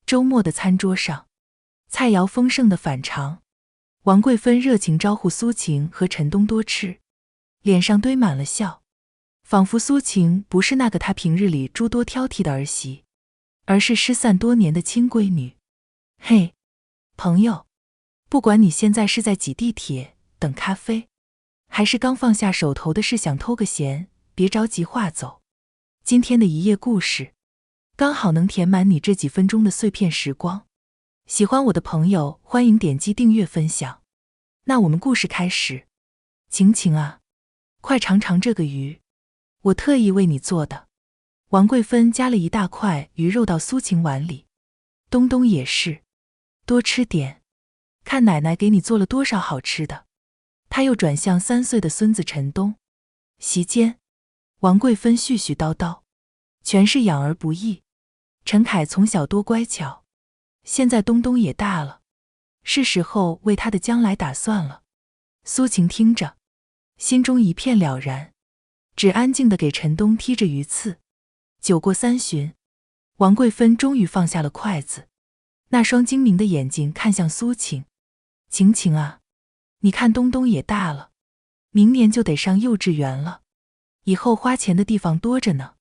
周末的餐桌上，菜肴丰盛的反常。王桂芬热情招呼苏晴和陈东多吃，脸上堆满了笑，仿佛苏晴不是那个她平日里诸多挑剔的儿媳，而是失散多年的亲闺女。嘿，朋友，不管你现在是在挤地铁、等咖啡，还是刚放下手头的事想偷个闲，别着急划走。今天的一页故事，刚好能填满你这几分钟的碎片时光。喜欢我的朋友，欢迎点击订阅分享。那我们故事开始。晴晴啊，快尝尝这个鱼，我特意为你做的。王桂芬夹了一大块鱼肉到苏晴碗里，东东也是，多吃点，看奶奶给你做了多少好吃的。他又转向3岁的孙子陈东。席间，王桂芬絮絮叨叨，全是养儿不易。陈凯从小多乖巧，现在东东也大了，是时候为他的将来打算了。苏晴听着，心中一片了然，只安静地给陈东剔着鱼刺。酒过3巡，王桂芬终于放下了筷子，那双精明的眼睛看向苏晴。晴晴啊，你看东东也大了，明年就得上幼稚园了，以后花钱的地方多着呢。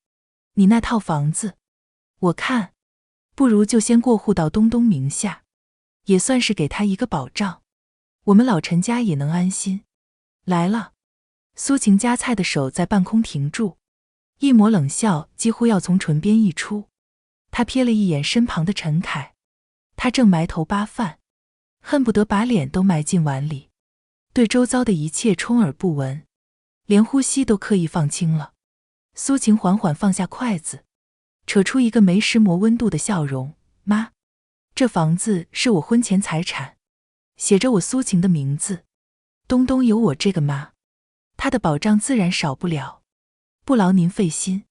你那套房子，我看不如就先过户到东东名下，也算是给他一个保障，我们老陈家也能安心。来了。苏晴夹菜的手在半空停住，一抹冷笑几乎要从唇边溢出。他瞥了一眼身旁的陈凯，他正埋头扒饭，恨不得把脸都埋进碗里，对周遭的一切充耳不闻，连呼吸都刻意放轻了。苏晴缓缓放下筷子，扯出一个没石磨温度的笑容。妈，这房子是我婚前财产，写着我苏晴的名字，东东有我这个妈，他的保障自然少不了，不劳您费心。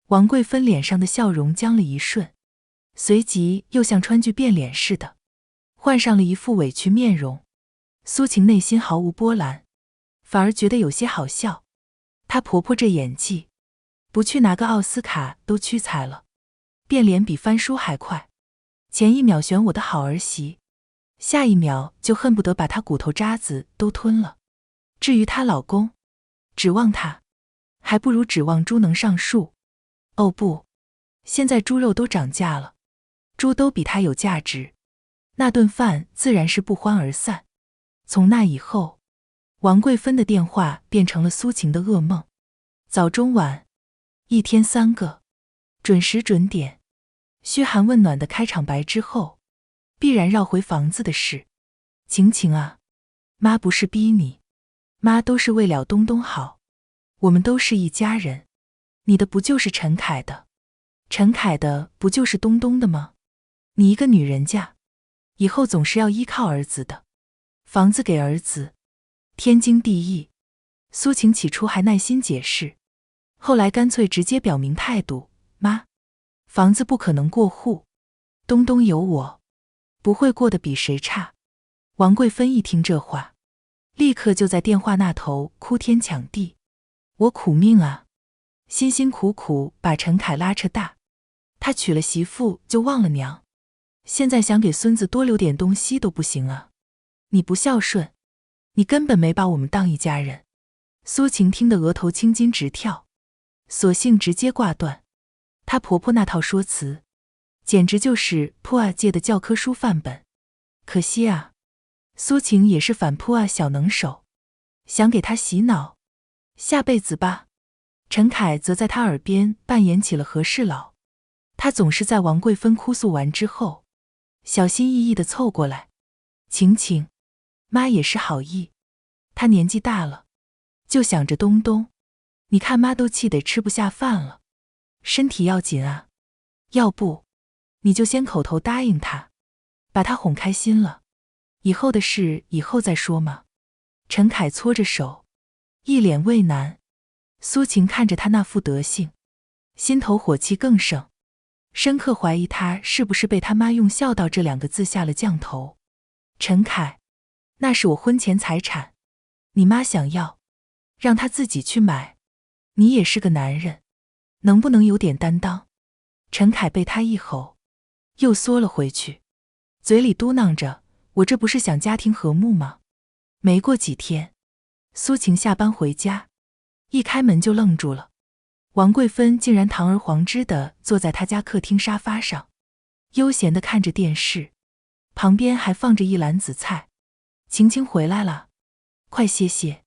王桂芬脸上的笑容僵了一瞬，随即又像川剧变脸似的，换上了一副委屈面容。苏晴内心毫无波澜，反而觉得有些好笑。她婆婆这演技，不去拿个奥斯卡都屈才了，变脸比翻书还快。前一秒选我的好儿媳，下一秒就恨不得把她骨头渣子都吞了。至于她老公，指望他，还不如指望猪能上树。哦不，现在猪肉都涨价了，猪都比他有价值。那顿饭自然是不欢而散。从那以后，王桂芬的电话变成了苏晴的噩梦。早中晚，一天3个，准时准点，嘘寒问暖的开场白之后，必然绕回房子的事。晴晴啊，妈不是逼你，妈都是为了东东好，我们都是一家人。你的不就是陈凯的，陈凯的不就是东东的吗？你一个女人家，以后总是要依靠儿子的，房子给儿子，天经地义。苏晴起初还耐心解释，后来干脆直接表明态度，妈，房子不可能过户，东东有我，不会过得比谁差。王桂芬一听这话，立刻就在电话那头哭天抢地，我苦命啊，辛辛苦苦把陈凯拉扯大，他娶了媳妇就忘了娘，现在想给孙子多留点东西都不行啊！你不孝顺，你根本没把我们当一家人。苏晴听得额头青筋直跳，索性直接挂断。她婆婆那套说辞，简直就是普洱界的教科书范本。可惜啊，苏晴也是反普洱小能手，想给她洗脑，下辈子吧。陈凯则在他耳边扮演起了和事佬，他总是在王桂芬哭诉完之后，小心翼翼地凑过来，晴晴，妈也是好意，她年纪大了，就想着东东，你看妈都气得吃不下饭了，身体要紧啊，要不你就先口头答应她，把她哄开心了，以后的事以后再说嘛。陈凯搓着手，一脸畏难。苏晴看着他那副德性，心头火气更盛，深刻怀疑他是不是被他妈用孝道这2个字下了降头。陈凯，那是我婚前财产，你妈想要，让她自己去买，你也是个男人，能不能有点担当？陈凯被他一吼，又缩了回去，嘴里嘟囔着：“我这不是想家庭和睦吗？”没过几天，苏晴下班回家，一开门就愣住了。王桂芬竟然堂而皇之地坐在她家客厅沙发上，悠闲地看着电视，旁边还放着一篮子菜。晴晴回来了，快歇歇，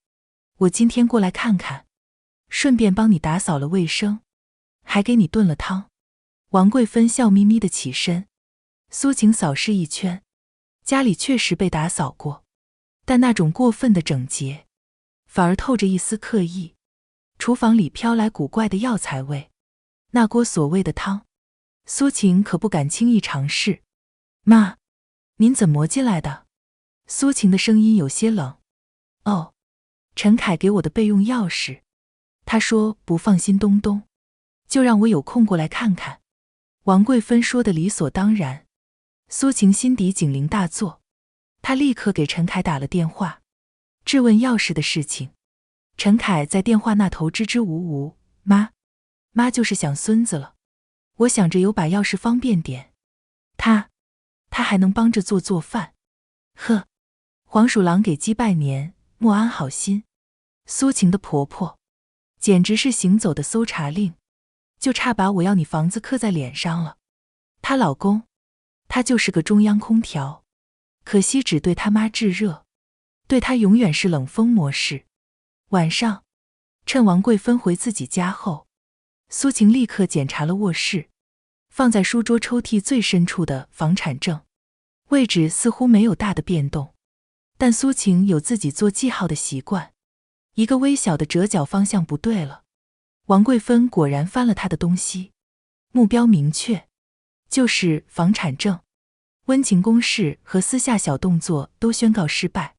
我今天过来看看，顺便帮你打扫了卫生，还给你炖了汤。王桂芬笑眯眯地起身，苏晴扫视一圈，家里确实被打扫过，但那种过分的整洁，反而透着一丝刻意。厨房里飘来古怪的药材味，那锅所谓的汤，苏晴可不敢轻易尝试。妈，您怎么进来的？苏晴的声音有些冷。哦，陈凯给我的备用钥匙，他说不放心东东，就让我有空过来看看。王桂芬说的理所当然，苏晴心底警铃大作，她立刻给陈凯打了电话，质问钥匙的事情。陈凯在电话那头支支吾吾：“妈就是想孙子了，我想着有把钥匙方便点，他还能帮着做饭。呵，黄鼠狼给鸡拜年，莫安好心。”苏晴的婆婆简直是行走的搜查令，就差把我要你房子刻在脸上了。她老公，他就是个中央空调，可惜只对他妈炙热，对他永远是冷风模式。晚上，趁王桂芬回自己家后，苏晴立刻检查了卧室，放在书桌抽屉最深处的房产证，位置似乎没有大的变动，但苏晴有自己做记号的习惯，一个微小的折角方向不对了。王桂芬果然翻了他的东西，目标明确，就是房产证。温情攻势和私下小动作都宣告失败，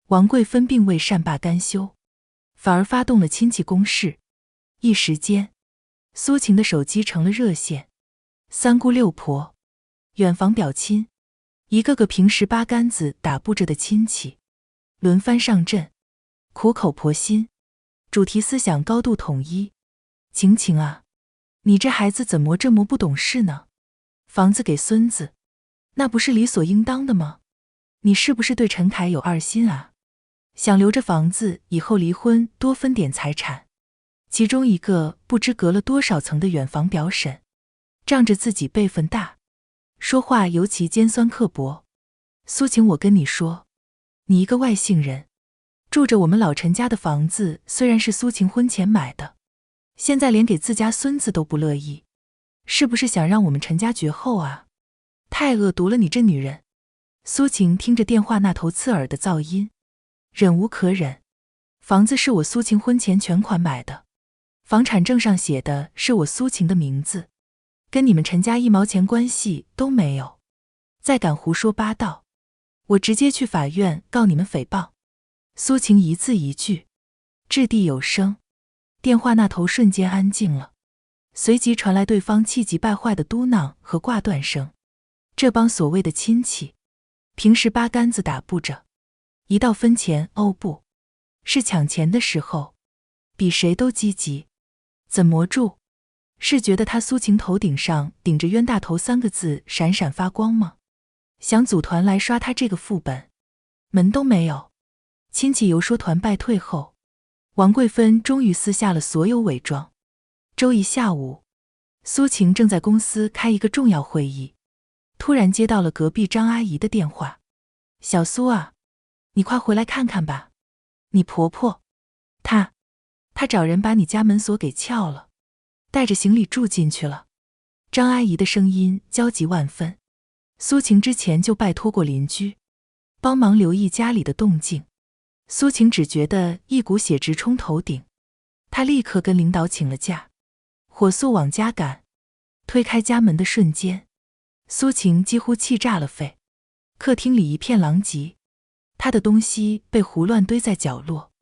王桂芬并未善罢甘休，反而发动了亲戚攻势。一时间，苏晴的手机成了热线，三姑六婆、远房表亲，一个个平时八竿子打不着的亲戚，轮番上阵，苦口婆心，主题思想高度统一。晴晴啊，你这孩子怎么这么不懂事呢？房子给孙子，那不是理所应当的吗？你是不是对陈凯有二心啊？想留着房子以后离婚多分点财产。其中一个不知隔了多少层的远房表婶，仗着自己辈分大，说话尤其尖酸刻薄。苏晴，我跟你说，你一个外姓人，住着我们老陈家的房子，虽然是苏晴婚前买的，现在连给自家孙子都不乐意，是不是想让我们陈家绝后啊？太恶毒了，你这女人！苏晴听着电话那头刺耳的噪音，忍无可忍。房子是我苏晴婚前全款买的，房产证上写的是我苏晴的名字，跟你们陈家一毛钱关系都没有。再敢胡说八道，我直接去法院告你们诽谤。苏晴一字一句，掷地有声。电话那头瞬间安静了，随即传来对方气急败坏的嘟囔和挂断声。这帮所谓的亲戚，平时八竿子打不着，一到分钱，哦不，是抢钱的时候，比谁都积极。怎么住？是觉得他苏晴头顶上顶着冤大头三个字闪闪发光吗？想组团来刷他这个副本，门都没有。亲戚游说团败退后，王桂芬终于撕下了所有伪装。周一下午，苏晴正在公司开一个重要会议，突然接到了隔壁张阿姨的电话：“小苏啊，你快回来看看吧，你婆婆，她找人把你家门锁给撬了，带着行李住进去了。”张阿姨的声音焦急万分。苏晴之前就拜托过邻居帮忙留意家里的动静，苏晴只觉得一股血直冲头顶，她立刻跟领导请了假，火速往家赶。推开家门的瞬间，苏晴几乎气炸了肺。客厅里一片狼藉，她的东西被胡乱堆在角落，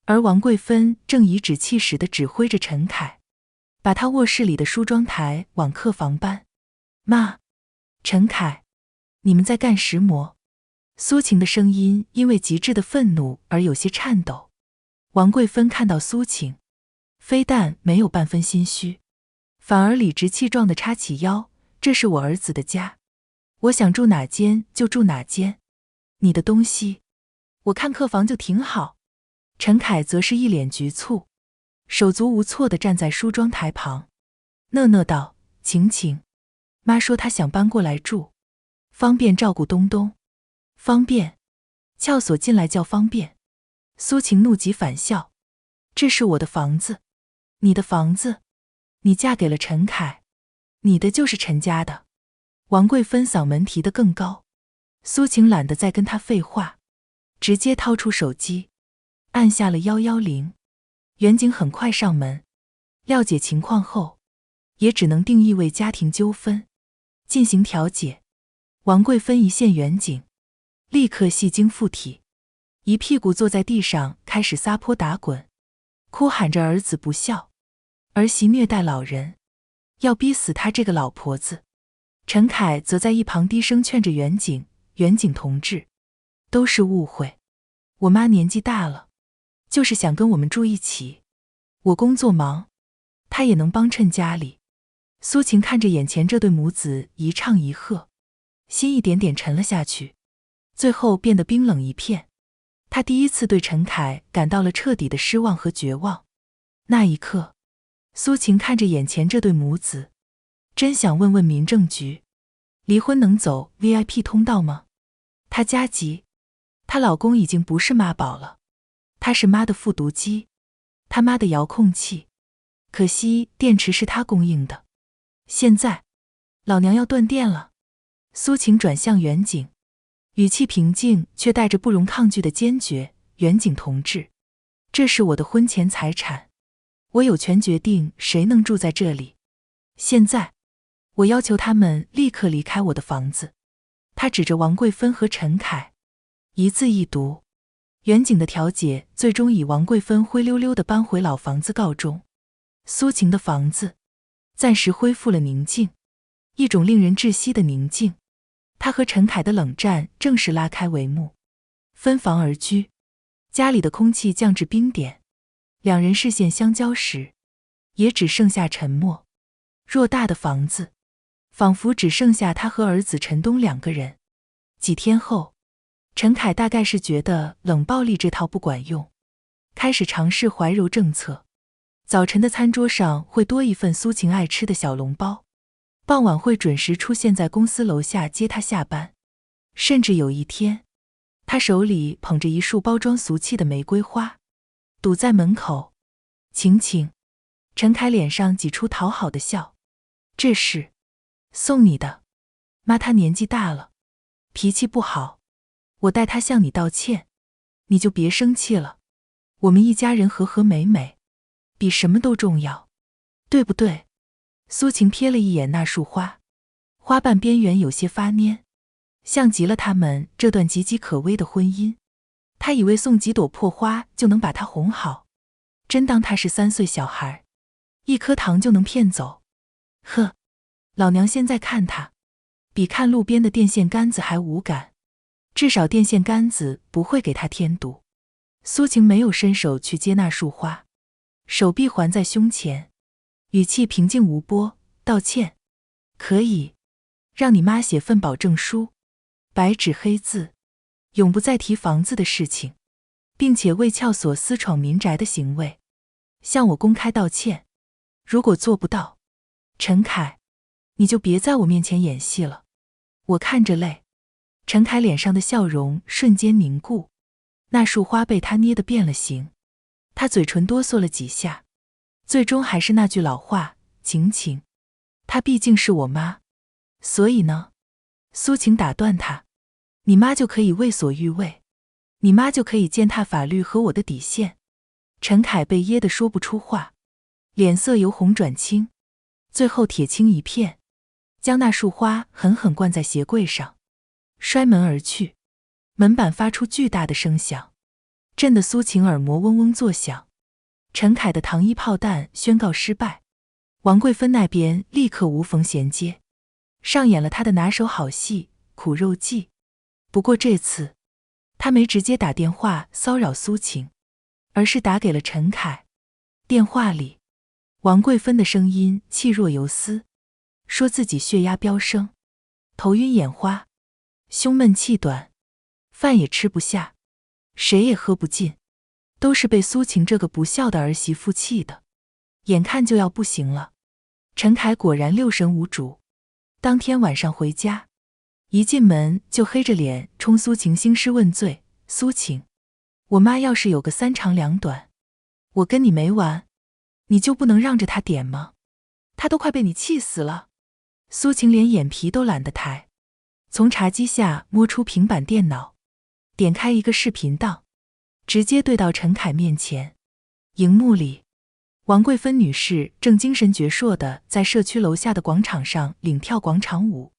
而王桂芬正颐指气使地指挥着陈凯，把他卧室里的梳妆台往客房搬。妈，陈凯，你们在干什么？苏晴的声音因为极致的愤怒而有些颤抖。王桂芬看到苏晴，非但没有半分心虚，反而理直气壮地叉起腰：“这是我儿子的家，我想住哪间就住哪间，你的东西，我看客房就挺好。陈凯则是一脸局促，手足无措地站在梳妆台旁，讷讷道：晴晴，妈说她想搬过来住，方便照顾东东。方便？撬锁进来叫方便？苏晴怒极反笑，这是我的房子，你的房子，你嫁给了陈凯，你的就是陈家的。王贵芬嗓门提得更高，苏晴懒得再跟他废话，直接掏出手机，按下了110。远景很快上门，了解情况后，也只能定义为家庭纠纷，进行调解。王贵芬一见远景，立刻戏精附体，一屁股坐在地上开始撒泼打滚，哭喊着儿子不孝，儿媳虐待老人，要逼死他这个老婆子。陈凯则在一旁低声劝着远景：远景同志，都是误会，我妈年纪大了，就是想跟我们住一起，我工作忙，她也能帮衬家里。苏晴看着眼前这对母子一唱一和，心一点点沉了下去，最后变得冰冷一片。她第一次对陈凯感到了彻底的失望和绝望。那一刻，苏晴看着眼前这对母子，真想问问民政局，离婚能走 VIP 通道吗？她家急，她老公已经不是妈宝了，他是妈的复读机，他妈的遥控器，可惜电池是他供应的。现在老娘要断电了。苏晴转向远景，语气平静却带着不容抗拒的坚决：远景同志，这是我的婚前财产，我有权决定谁能住在这里。现在我要求他们立刻离开我的房子。他指着王贵芬和陈凯，一字一读。远景的调解最终以王贵芬灰溜溜地搬回老房子告终。苏晴的房子暂时恢复了宁静，一种令人窒息的宁静。他和陈凯的冷战正式拉开帷幕，分房而居，家里的空气降至冰点，两人视线相交时，也只剩下沉默。偌大的房子，仿佛只剩下他和儿子陈东两个人。几天后，陈凯大概是觉得冷暴力这套不管用，开始尝试怀柔政策。早晨的餐桌上会多一份苏晴爱吃的小笼包，傍晚会准时出现在公司楼下接她下班。甚至有一天，他手里捧着一束包装俗气的玫瑰花，堵在门口。晴晴，陈凯脸上挤出讨好的笑，这是送你的，妈她年纪大了，脾气不好，我代她向你道歉，你就别生气了，我们一家人和和美美，比什么都重要，对不对？苏晴瞥了一眼那束花，花瓣边缘有些发蔫，像极了他们这段岌岌可危的婚姻。他以为送几朵破花就能把她哄好，真当她是3岁小孩，一颗糖就能骗走。呵，老娘现在看他，比看路边的电线杆子还无感，至少电线杆子不会给他添堵。苏晴没有伸手去接那束花，手臂环在胸前，语气平静无波：道歉，可以，让你妈写份保证书，白纸黑字，永不再提房子的事情，并且为撬锁私闯民宅的行为，向我公开道歉。如果做不到，陈凯，你就别在我面前演戏了，我看着累。陈凯脸上的笑容瞬间凝固，那束花被他捏得变了形，他嘴唇哆嗦了几下，最终还是那句老话：晴晴，她毕竟是我妈，所以呢？苏晴打断他：你妈就可以为所欲为，你妈就可以践踏法律和我的底线。陈凯被噎得说不出话，脸色由红转青，最后铁青一片，将那束花狠狠灌在鞋柜上，摔门而去。门板发出巨大的声响，震得苏晴耳膜嗡嗡作响。陈凯的糖衣炮弹宣告失败，王贵芬那边立刻无缝衔接，上演了他的拿手好戏《苦肉计》。不过这次，他没直接打电话骚扰苏晴，而是打给了陈凯。电话里，王贵芬的声音气若游丝，说自己血压飙升，头晕眼花，胸闷气短，饭也吃不下，谁也喝不进，都是被苏晴这个不孝的儿媳妇气的，眼看就要不行了。陈凯果然六神无主，当天晚上回家，一进门就黑着脸冲苏晴兴师问罪。苏晴，我妈要是有个三长两短，我跟你没完，你就不能让着她点吗？她都快被你气死了。苏晴连眼皮都懒得抬，从茶几下摸出平板电脑，点开一个视频档，直接对到陈凯面前。荧幕里，王桂芬女士正精神矍铄地在社区楼下的广场上领跳广场舞，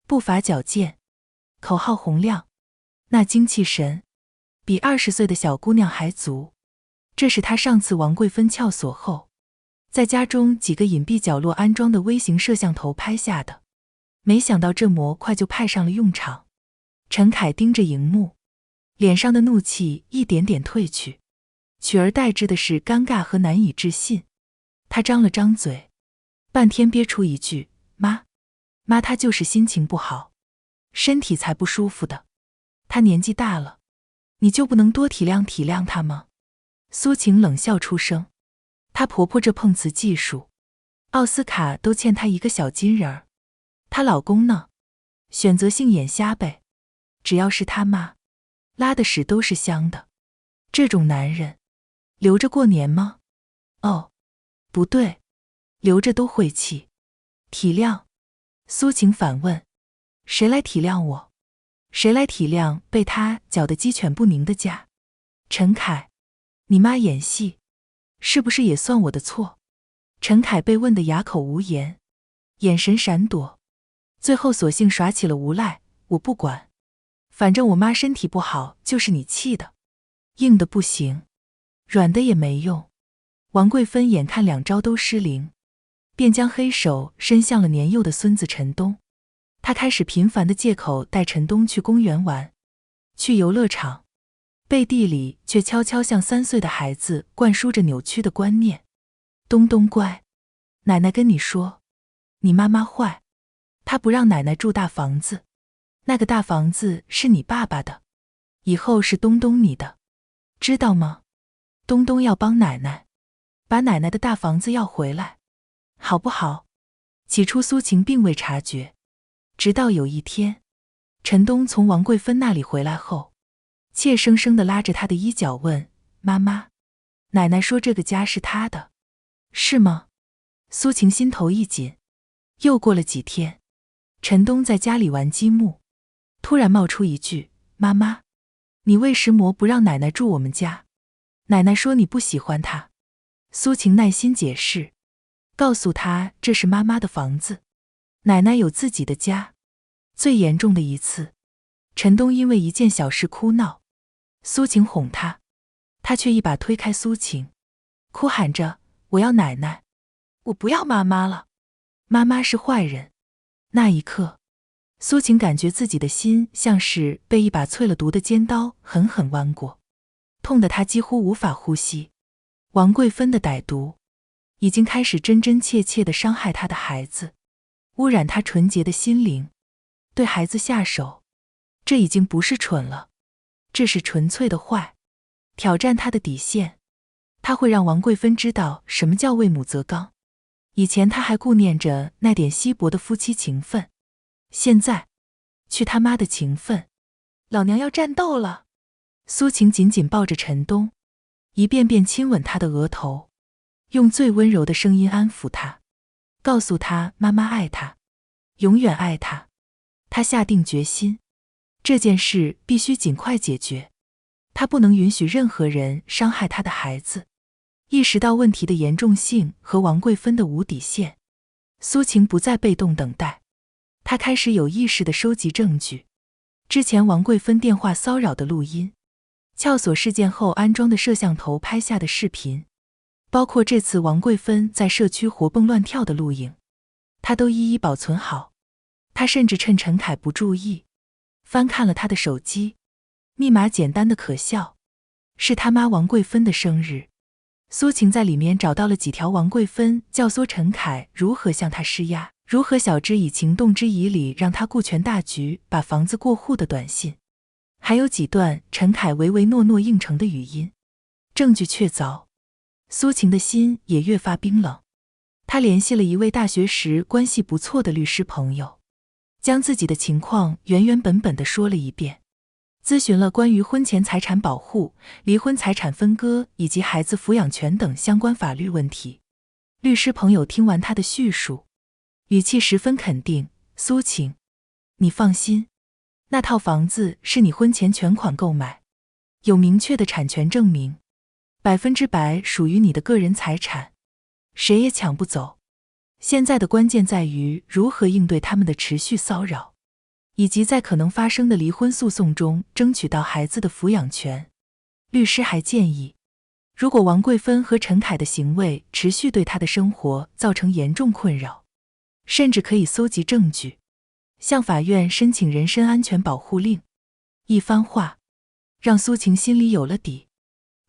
步伐矫健，口号洪亮，那精气神比20岁的小姑娘还足。这是她上次王桂芬撬锁后，在家中几个隐蔽角落安装的微型摄像头拍下的，没想到这模快就派上了用场。陈凯盯着荧幕，脸上的怒气一点点褪去，取而代之的是尴尬和难以置信。他张了张嘴，半天憋出一句：妈，他就是心情不好，身体才不舒服的。他年纪大了，你就不能多体谅体谅他吗？苏晴冷笑出声，她婆婆这碰瓷技术，奥斯卡都欠她一个小金人儿。她老公呢？选择性眼瞎呗，只要是他妈，拉的屎都是香的。这种男人留着过年吗？哦，不对，留着都晦气。体谅？苏晴反问，谁来体谅我？谁来体谅被他搅得鸡犬不宁的家？陈凯，你妈演戏，是不是也算我的错？陈凯被问得哑口无言，眼神闪躲，最后索性耍起了无赖。我不管，反正我妈身体不好就是你气的，硬的不行，软的也没用。王桂芬眼看两招都失灵，便将黑手伸向了年幼的孙子陈东。他开始频繁的借口带陈东去公园玩，去游乐场，背地里却悄悄向3岁的孩子灌输着扭曲的观念。东东乖，奶奶跟你说，你妈妈坏，她不让奶奶住大房子，那个大房子是你爸爸的，以后是东东你的，知道吗？东东要帮奶奶把奶奶的大房子要回来，好不好？起初苏晴并未察觉，直到有一天，陈东从王桂芬那里回来后，怯生生地拉着她的衣角问，妈妈，奶奶说这个家是她的，是吗？苏晴心头一紧。又过了几天，陈东在家里玩积木，突然冒出一句，妈妈，你为什么不让奶奶住我们家？奶奶说你不喜欢她。苏晴耐心解释，告诉她这是妈妈的房子，奶奶有自己的家。最严重的一次，陈东因为一件小事哭闹，苏晴哄他，他却一把推开苏晴，哭喊着，我要奶奶，我不要妈妈了，妈妈是坏人。那一刻，苏晴感觉自己的心像是被一把淬了毒的尖刀狠狠剜过，痛得她几乎无法呼吸。王桂芬的歹毒已经开始真真切切地伤害她的孩子，污染她纯洁的心灵。对孩子下手，这已经不是蠢了，这是纯粹的坏，挑战她的底线。她会让王桂芬知道什么叫为母则刚。以前她还顾念着那点稀薄的夫妻情分，现在去他妈的情分，老娘要战斗了。苏晴紧紧抱着陈东，一遍遍亲吻他的额头，用最温柔的声音安抚他，告诉他妈妈爱他，永远爱他。他下定决心，这件事必须尽快解决，他不能允许任何人伤害他的孩子。意识到问题的严重性和王桂芬的无底线，苏晴不再被动等待，她开始有意识地收集证据。之前王桂芬电话骚扰的录音，撬锁事件后安装的摄像头拍下的视频，包括这次王桂芬在社区活蹦乱跳的录影，她都一一保存好。她甚至趁陈凯不注意，翻看了他的手机，密码简单的可笑，是他妈王桂芬的生日。苏晴在里面找到了几条王桂芬教唆陈凯如何向她施压，如何晓之以情动之以理让他顾全大局把房子过户的短信，还有几段陈凯唯唯诺诺应承的语音，证据确凿。苏晴的心也越发冰冷，她联系了一位大学时关系不错的律师朋友，将自己的情况原原本本地说了一遍，咨询了关于婚前财产保护、离婚财产分割以及孩子抚养权等相关法律问题。律师朋友听完他的叙述，语气十分肯定：苏晴，你放心，那套房子是你婚前全款购买，有明确的产权证明，100%属于你的个人财产，谁也抢不走。现在的关键在于如何应对他们的持续骚扰，以及在可能发生的离婚诉讼中争取到孩子的抚养权。律师还建议，如果王桂芬和陈凯的行为持续对他的生活造成严重困扰，甚至可以搜集证据，向法院申请人身安全保护令。一番话让苏晴心里有了底，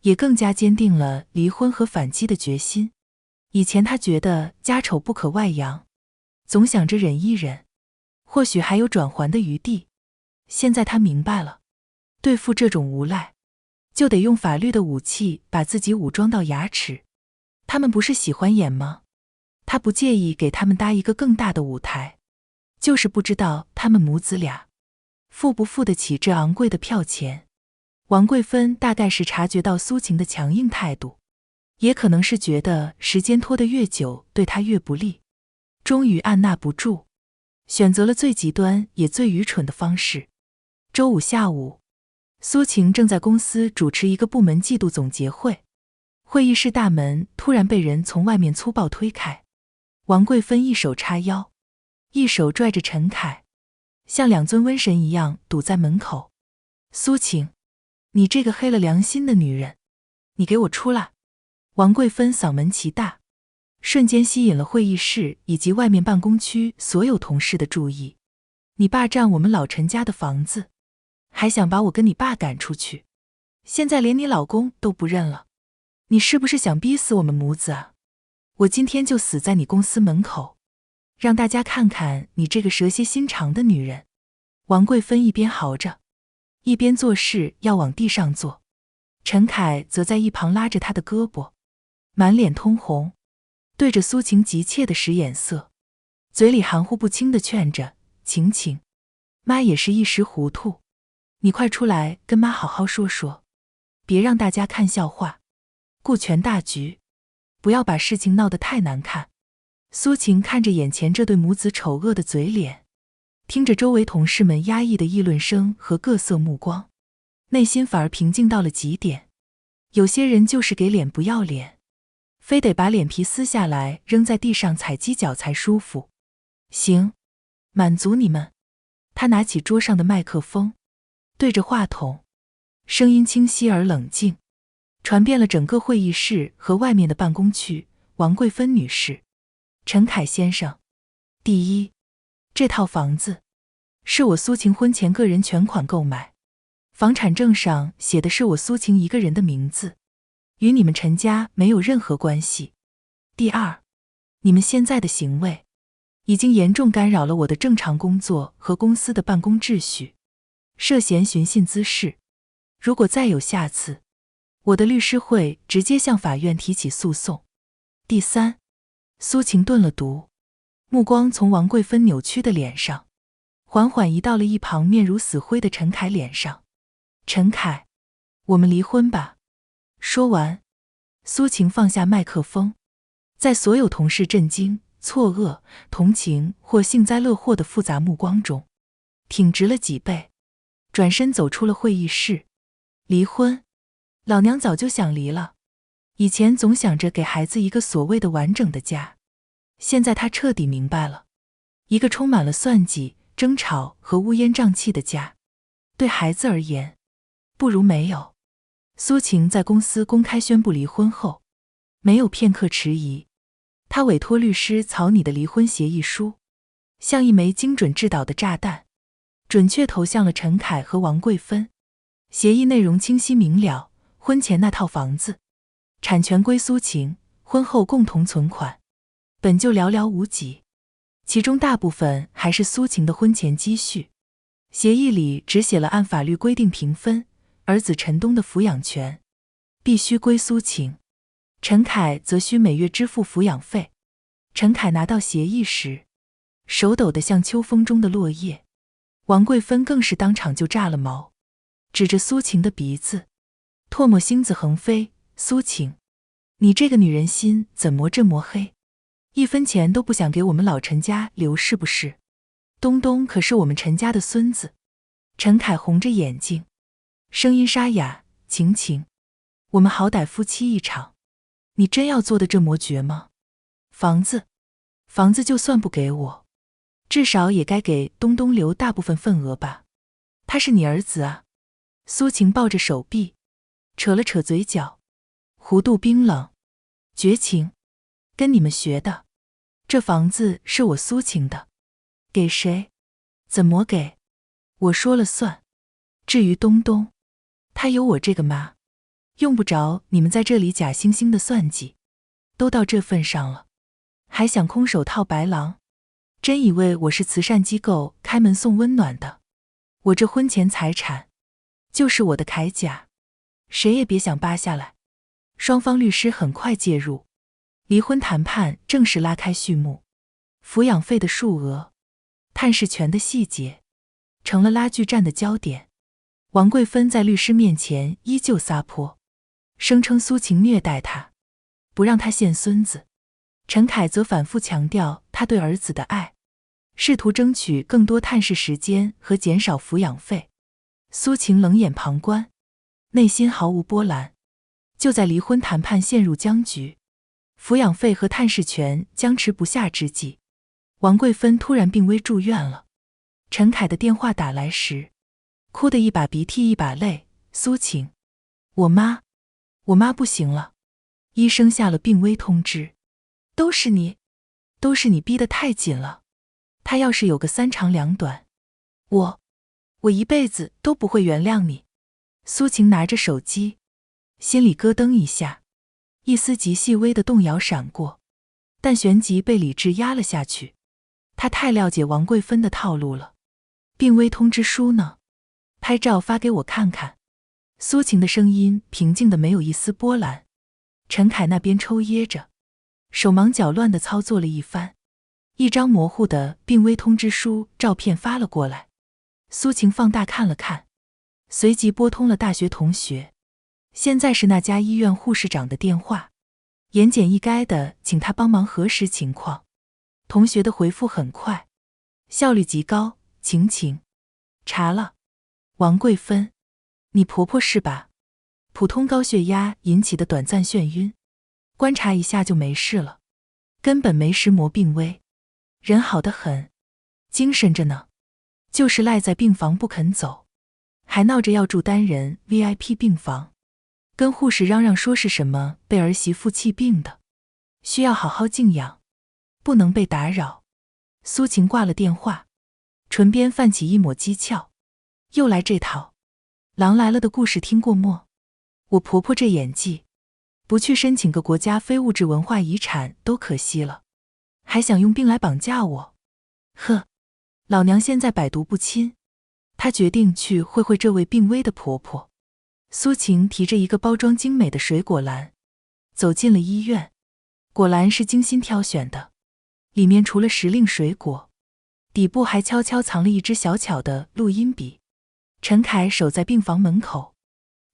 也更加坚定了离婚和反击的决心。以前她觉得家丑不可外扬，总想着忍一忍，或许还有转圜的余地。现在她明白了，对付这种无赖，就得用法律的武器把自己武装到牙齿。他们不是喜欢演吗？她不介意给他们搭一个更大的舞台，就是不知道他们母子俩付不付得起这昂贵的票钱。王桂芬大概是察觉到苏晴的强硬态度，也可能是觉得时间拖得越久对她越不利，终于按捺不住，选择了最极端也最愚蠢的方式。周五下午，苏晴正在公司主持一个部门季度总结会，会议室大门突然被人从外面粗暴推开，王桂芬一手叉腰，一手拽着陈凯，像两尊瘟神一样堵在门口。苏晴，你这个黑了良心的女人，你给我出来！王桂芬嗓门奇大，瞬间吸引了会议室以及外面办公区所有同事的注意。你霸占我们老陈家的房子，还想把我跟你爸赶出去，现在连你老公都不认了，你是不是想逼死我们母子啊？我今天就死在你公司门口，让大家看看你这个蛇蝎心肠的女人。王桂芬一边嚎着，一边做事要往地上坐，陈凯则在一旁拉着她的胳膊，满脸通红，对着苏晴急切地使眼色，嘴里含糊不清地劝着：晴晴，妈也是一时糊涂，你快出来跟妈好好说说，别让大家看笑话，顾全大局，不要把事情闹得太难看。苏晴看着眼前这对母子丑恶的嘴脸，听着周围同事们压抑的议论声和各色目光，内心反而平静到了极点。有些人就是给脸不要脸，非得把脸皮撕下来扔在地上踩鸡脚才舒服。行，满足你们。他拿起桌上的麦克风，对着话筒，声音清晰而冷静，传遍了整个会议室和外面的办公区。王桂芬女士，陈凯先生，第一，这套房子是我苏晴婚前个人全款购买，房产证上写的是我苏晴一个人的名字，与你们陈家没有任何关系。第二，你们现在的行为已经严重干扰了我的正常工作和公司的办公秩序，涉嫌寻衅滋事。如果再有下次，我的律师会直接向法院提起诉讼。第三，苏晴顿了读，目光从王桂芬扭曲的脸上缓缓移到了一旁面如死灰的陈凯脸上。陈凯，我们离婚吧。说完，苏晴放下麦克风，在所有同事震惊、错愕、同情或幸灾乐祸的复杂目光中，挺直了脊背，转身走出了会议室。离婚？老娘早就想离了。以前总想着给孩子一个所谓的完整的家，现在她彻底明白了，一个充满了算计、争吵和乌烟瘴气的家，对孩子而言，不如没有。苏晴在公司公开宣布离婚后，没有片刻迟疑，她委托律师草拟的离婚协议书，像一枚精准制导的炸弹，准确投向了陈凯和王桂芬。协议内容清晰明了，婚前那套房子，产权归苏晴，婚后共同存款，本就寥寥无几。其中大部分还是苏晴的婚前积蓄。协议里只写了按法律规定平分，儿子陈东的抚养权必须归苏晴，陈凯则需每月支付抚养费。陈凯拿到协议时，手抖得像秋风中的落叶。王桂芬更是当场就炸了毛，指着苏晴的鼻子，唾沫星子横飞。苏晴，你这个女人心怎么这么黑？1分钱都不想给我们老陈家留是不是？东东可是我们陈家的孙子。陈凯红着眼睛，声音沙哑，晴晴，我们好歹夫妻一场，你真要做得这么绝吗？房子就算不给我，至少也该给东东留大部分份额吧，他是你儿子啊。苏晴抱着手臂，扯了扯嘴角，弧度冰冷，绝情，跟你们学的。这房子是我苏晴的，给谁？怎么给？我说了算。至于东东，他有我这个妈，用不着你们在这里假惺惺的算计，都到这份上了，还想空手套白狼？真以为我是慈善机构开门送温暖的？我这婚前财产就是我的铠甲，谁也别想扒下来。双方律师很快介入，离婚谈判正式拉开序幕。抚养费的数额、探视权的细节成了拉锯战的焦点。王桂芬在律师面前依旧撒泼，声称苏晴虐待她，不让她现孙子。陈凯则反复强调他对儿子的爱，试图争取更多探视时间和减少抚养费。苏晴冷眼旁观，内心毫无波澜。就在离婚谈判陷入僵局，抚养费和探视权僵持不下之际，王桂芬突然病危住院了。陈凯的电话打来时，哭得一把鼻涕一把泪。苏晴，我妈不行了，医生下了病危通知，都是你逼得太紧了，她要是有个3长2短，我一辈子都不会原谅你。苏晴拿着手机，心里咯噔一下，一丝极细微的动摇闪过，但旋即被理智压了下去。他太了解王桂芬的套路了。病危通知书呢？拍照发给我看看。苏晴的声音平静的没有一丝波澜。陈凯那边抽噎着，手忙脚乱地操作了一番，一张模糊的病危通知书照片发了过来。苏晴放大看了看，随即拨通了大学同学，现在是那家医院护士长的电话，言简意赅地请他帮忙核实情况。同学的回复很快，效率极高。晴晴，查了。王桂芬，你婆婆是吧？普通高血压引起的短暂眩晕，观察一下就没事了，根本没石磨病危，人好得很，精神着呢，就是赖在病房不肯走，还闹着要住单人 VIP 病房，跟护士嚷嚷说是什么被儿媳妇气病的，需要好好静养，不能被打扰。苏晴挂了电话，唇边泛起一抹讥诮，又来这套，狼来了的故事听过没？我婆婆这演技，不去申请个国家非物质文化遗产都可惜了，还想用病来绑架我？呵，老娘现在百毒不侵。她决定去会会这位病危的婆婆。苏晴提着一个包装精美的水果篮，走进了医院。果篮是精心挑选的，里面除了时令水果，底部还悄悄藏了一支小巧的录音笔。陈凯守在病房门口，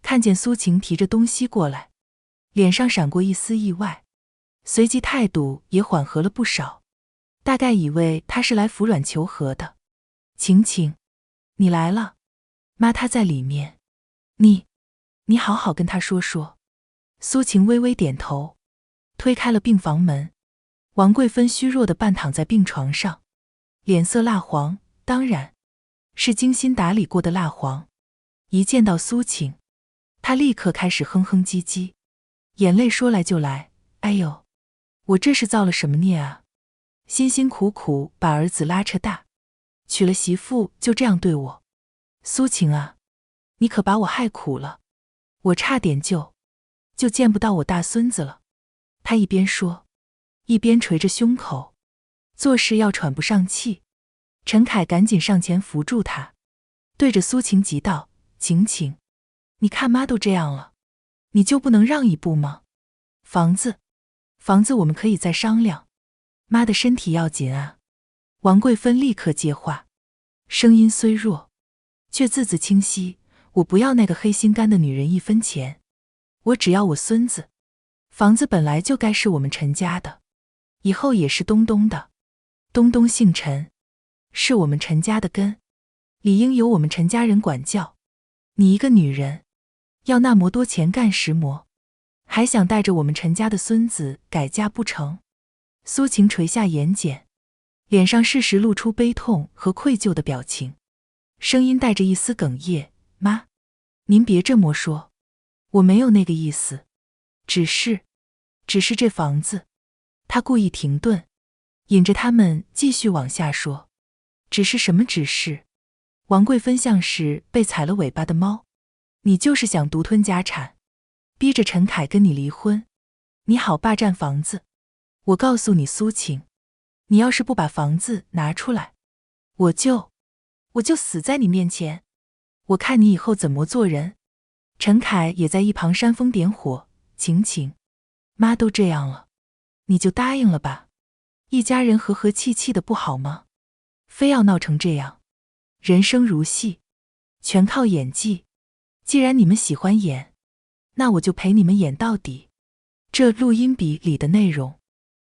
看见苏晴提着东西过来，脸上闪过一丝意外，随即态度也缓和了不少，大概以为他是来服软求和的。晴晴，你来了，妈她在里面，你好好跟她说说。苏晴微微点头，推开了病房门。王桂芬虚弱地半躺在病床上，脸色蜡黄，当然是精心打理过的蜡黄。一见到苏晴，她立刻开始哼哼唧唧，眼泪说来就来。哎呦，我这是造了什么孽啊？辛辛苦苦把儿子拉扯大，娶了媳妇就这样对我。苏晴啊，你可把我害苦了，我差点就见不到我大孙子了。她一边说，一边捶着胸口，做事要喘不上气。陈凯赶紧上前扶住他，对着苏晴急道：晴晴，你看妈都这样了，你就不能让一步吗？房子我们可以再商量，妈的身体要紧啊。王贵芬立刻接话，声音虽弱，却字字清晰，我不要那个黑心肝的女人一分钱，我只要我孙子。房子本来就该是我们陈家的，以后也是东东的。东东姓陈，是我们陈家的根，理应由我们陈家人管教。你一个女人，要那么多钱干什么？还想带着我们陈家的孙子改嫁不成？苏晴垂下眼睑，脸上适时露出悲痛和愧疚的表情，声音带着一丝哽咽：妈，您别这么说，我没有那个意思，只是这房子。他故意停顿，引着他们继续往下说。只是什么指示？王贵芬像是被踩了尾巴的猫，你就是想独吞家产，逼着陈凯跟你离婚，你好霸占房子。我告诉你苏晴，你要是不把房子拿出来，我就死在你面前，我看你以后怎么做人。陈凯也在一旁煽风点火：晴晴，妈都这样了，你就答应了吧，一家人和和气气的不好吗？非要闹成这样，人生如戏，全靠演技。既然你们喜欢演，那我就陪你们演到底。这录音笔里的内容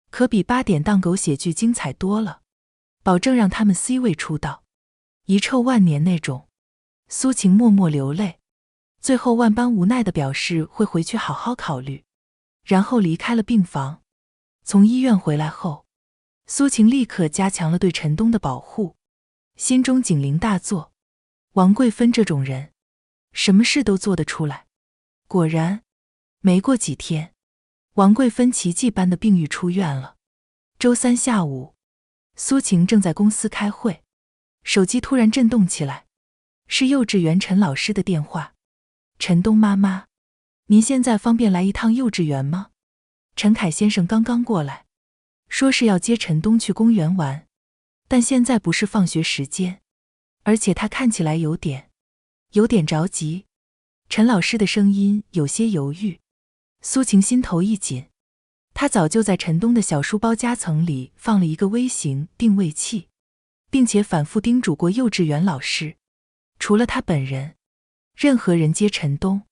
可比8点档狗血剧精彩多了，保证让他们 C 位出道，遗臭万年那种。苏晴默默流泪，最后万般无奈地表示会回去好好考虑，然后离开了病房。从医院回来后，苏晴立刻加强了对陈东的保护，心中警铃大作。王贵芬这种人，什么事都做得出来。果然，没过几天，王贵芬奇迹般的病愈出院了。周三下午，苏晴正在公司开会，手机突然震动起来，是幼稚园陈老师的电话。陈东妈妈，您现在方便来一趟幼稚园吗？陈凯先生刚刚过来，说是要接陈东去公园玩，但现在不是放学时间，而且他看起来有点着急。陈老师的声音有些犹豫，苏晴心头一紧，他早就在陈东的小书包夹层里放了一个微型定位器，并且反复叮嘱过幼稚园老师，除了他本人，任何人接陈东，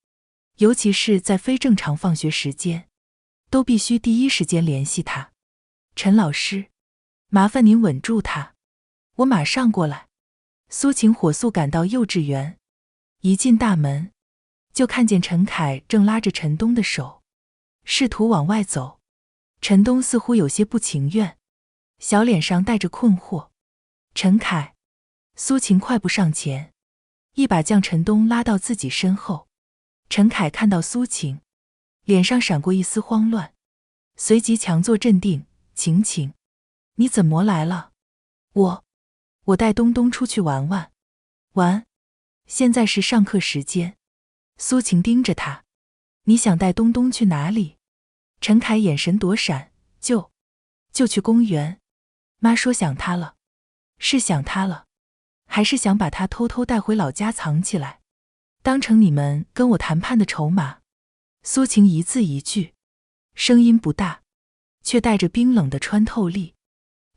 尤其是在非正常放学时间，都必须第一时间联系他。陈老师，麻烦您稳住他，我马上过来。苏晴火速赶到幼稚园，一进大门，就看见陈凯正拉着陈东的手，试图往外走。陈东似乎有些不情愿，小脸上带着困惑。陈凯，苏晴快步上前，一把将陈东拉到自己身后。陈凯看到苏晴，脸上闪过一丝慌乱，随即强作镇定：晴晴，你怎么来了？我带东东出去玩玩。玩？现在是上课时间。苏晴盯着他，你想带东东去哪里？陈凯眼神躲闪，就去公园。妈说想他了。是想他了，还是想把他偷偷带回老家藏起来，当成你们跟我谈判的筹码？苏晴一字一句，声音不大，却带着冰冷的穿透力。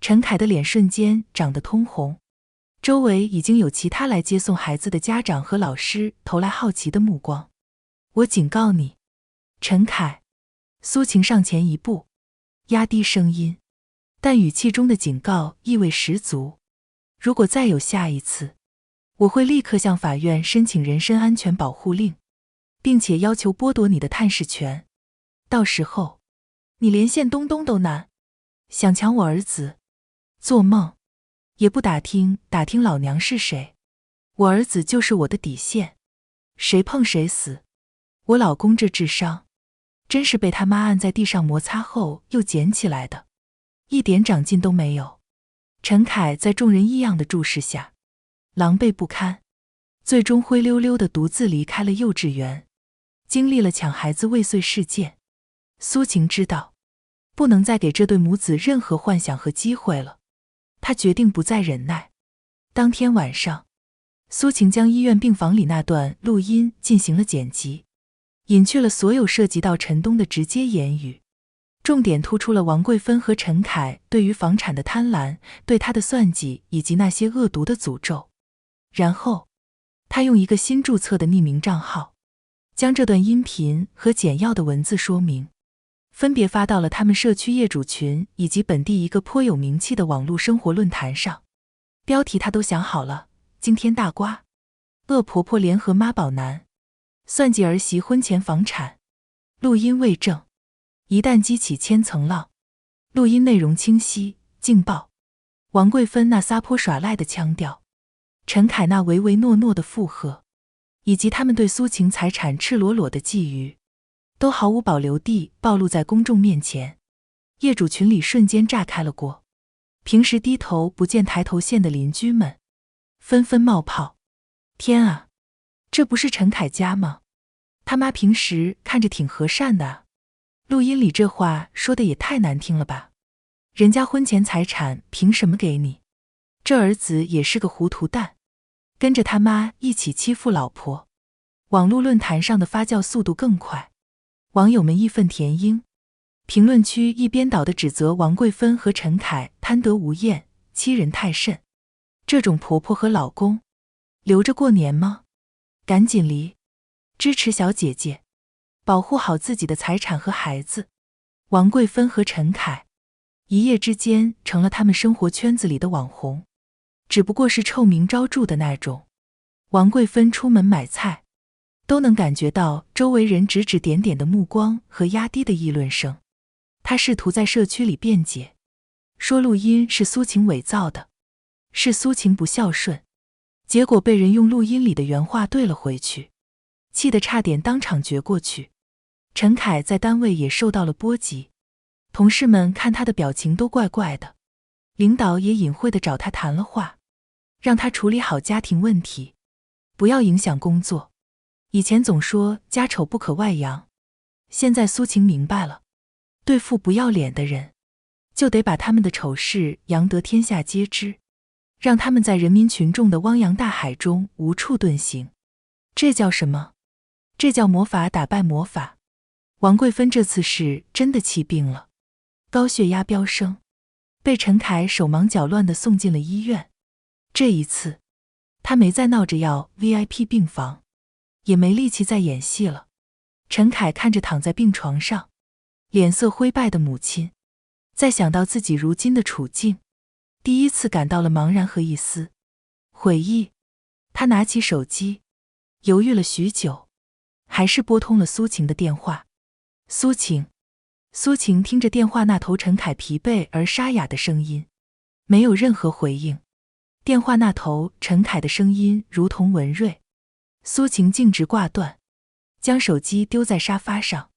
陈凯的脸瞬间长得通红，周围已经有其他来接送孩子的家长和老师投来好奇的目光。我警告你，陈凯。苏晴上前一步，压低声音，但语气中的警告意味十足。如果再有下一次，我会立刻向法院申请人身安全保护令，并且要求剥夺你的探视权。到时候，你连见东东都难。想抢我儿子，做梦！也不打听老娘是谁。我儿子就是我的底线，谁碰谁死。我老公这智商，真是被他妈按在地上摩擦后又捡起来的，一点长进都没有。陈凯在众人异样的注视下，狼狈不堪，最终灰溜溜地独自离开了幼稚园，经历了抢孩子未遂事件。苏晴知道，不能再给这对母子任何幻想和机会了。他决定不再忍耐。当天晚上，苏晴将医院病房里那段录音进行了剪辑，隐去了所有涉及到陈东的直接言语，重点突出了王桂芬和陈凯对于房产的贪婪，对他的算计以及那些恶毒的诅咒。然后，他用一个新注册的匿名账号，将这段音频和简要的文字说明分别发到了他们社区业主群以及本地一个颇有名气的网络生活论坛上。标题他都想好了：惊天大瓜，恶婆婆联合妈宝男，算计儿媳婚前房产，录音为证，一旦激起千层浪。录音内容清晰劲爆，王桂芬那撒泼耍赖的腔调，陈凯那唯唯诺诺的附和，以及他们对苏晴财产赤裸裸的觊觎，都毫无保留地暴露在公众面前。业主群里瞬间炸开了锅，平时低头不见抬头见的邻居们纷纷冒泡。天啊，这不是陈凯家吗？他妈平时看着挺和善的啊，录音里这话说的也太难听了吧，人家婚前财产凭什么给你？这儿子也是个糊涂蛋，跟着他妈一起欺负老婆。网络论坛上的发酵速度更快，网友们义愤填膺，评论区一边倒地指责王桂芬和陈凯贪得无厌，欺人太甚。这种婆婆和老公留着过年吗？赶紧离！支持小姐姐，保护好自己的财产和孩子。王桂芬和陈凯一夜之间成了他们生活圈子里的网红，只不过是臭名昭著的那种。王桂芬出门买菜，都能感觉到周围人指指点点的目光和压低的议论声。她试图在社区里辩解，说录音是苏晴伪造的，是苏晴不孝顺，结果被人用录音里的原话对了回去，气得差点当场撅过去。陈凯在单位也受到了波及，同事们看他的表情都怪怪的，领导也隐晦地找他谈了话，让他处理好家庭问题，不要影响工作。以前总说家丑不可外扬，现在苏晴明白了，对付不要脸的人，就得把他们的丑事扬得天下皆知，让他们在人民群众的汪洋大海中无处遁形。这叫什么？这叫魔法打败魔法。王桂芬这次是真的气病了，高血压飙升，被陈凯手忙脚乱地送进了医院。这一次，她没再闹着要 VIP 病房，也没力气再演戏了。陈凯看着躺在病床上，脸色灰败的母亲，再想到自己如今的处境，第一次感到了茫然和一丝悔意。他拿起手机，犹豫了许久，还是拨通了苏晴的电话。苏晴，苏晴听着电话那头陈凯疲惫而沙哑的声音，没有任何回应。电话那头陈凯的声音如同文瑞。苏晴径直挂断，将手机丢在沙发上。